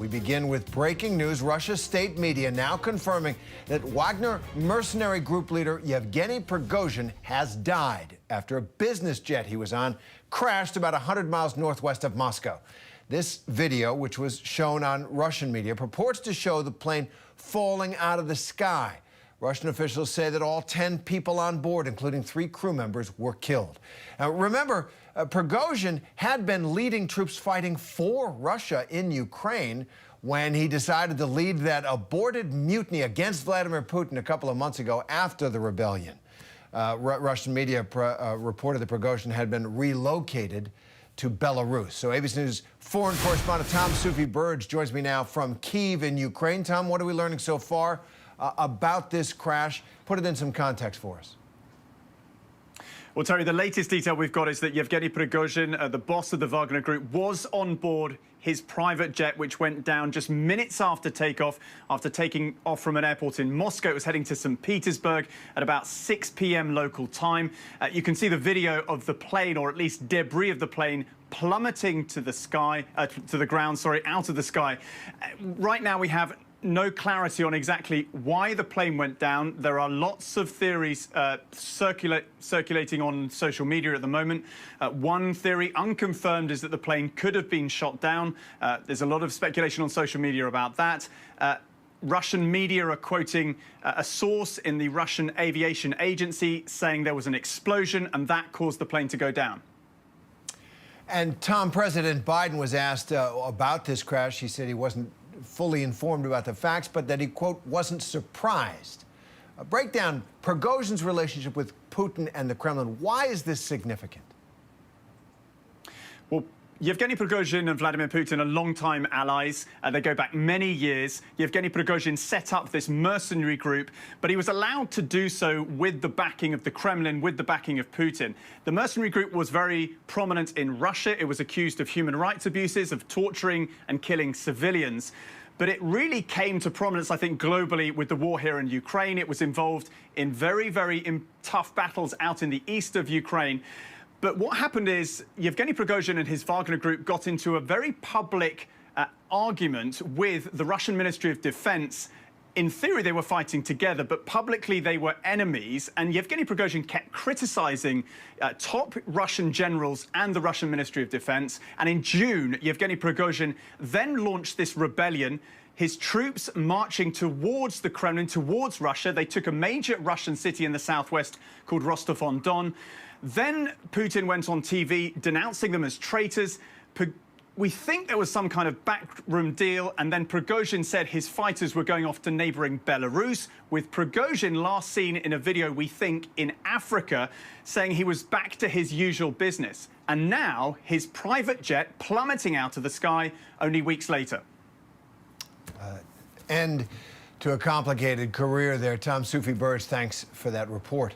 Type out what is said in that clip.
We begin with breaking news. Russia's state media now confirming that Wagner mercenary group leader Yevgeny Prigozhin has died after a business jet he was on crashed about 100 miles northwest of Moscow. This video, which was shown on Russian media, purports to show the plane falling out of the sky. Russian officials say that all 10 people on board, including 3 crew members, were killed. Now, remember, Prigozhin had been leading troops fighting for Russia in Ukraine when he decided to lead that aborted mutiny against Vladimir Putin a couple of months ago after the rebellion. Russian media reported that Prigozhin had been relocated to Belarus. So ABC News foreign correspondent Tom Soufi-Burge joins me now from Kyiv in Ukraine. Tom, what are we learning so far about this crash? Put it in some context for us. Well, Terry, the latest detail we've got is that Yevgeny Prigozhin, the boss of the Wagner Group, was on board his private jet, which went down just minutes after takeoff. After taking off from an airport in Moscow, it was heading to St. Petersburg at about 6 p.m. local time. You can see the video of the plane, or at least debris of the plane, plummeting to the sky, to the ground, sorry, out of the sky. Right now, we have no clarity on exactly why the plane went down. There are lots of theories circulating on social media at the moment. One theory, unconfirmed, is that the plane could have been shot down. There's a lot of speculation on social media about that. Russian media are quoting a source in the Russian aviation agency saying there was an explosion and that caused the plane to go down. And Tom, President Biden was asked about this crash. He said he wasn't fully informed about the facts, but that he, quote, wasn't surprised. Break down Prigozhin's relationship with Putin and the Kremlin. Why is this significant? Well, Yevgeny Prigozhin and Vladimir Putin are longtime allies. They go back many years. Yevgeny Prigozhin set up this mercenary group, but he was allowed to do so with the backing of the Kremlin, with the backing of Putin. The mercenary group was very prominent in Russia. It was accused of human rights abuses, of torturing and killing civilians. But it really came to prominence, I think, globally with the war here in Ukraine. It was involved in very tough battles out in the east of Ukraine. But what happened is Yevgeny Prigozhin and his Wagner Group got into a very public argument with the Russian Ministry of Defense. In theory, they were fighting together, but publicly they were enemies. And Yevgeny Prigozhin kept criticizing top Russian generals and the Russian Ministry of Defense. And in June, Yevgeny Prigozhin then launched this rebellion. His troops marching towards the Kremlin, towards Russia. They took a major Russian city in the southwest called Rostov-on-Don. Then Putin went on TV denouncing them as traitors. We think there was some kind of backroom deal, and then Prigozhin said his fighters were going off to neighboring Belarus, with Prigozhin last seen in a video, we think, in Africa, saying he was back to his usual business. And now his private jet plummeting out of the sky only weeks later. End to a complicated career there. Tom Soufi-Burge, thanks for that report.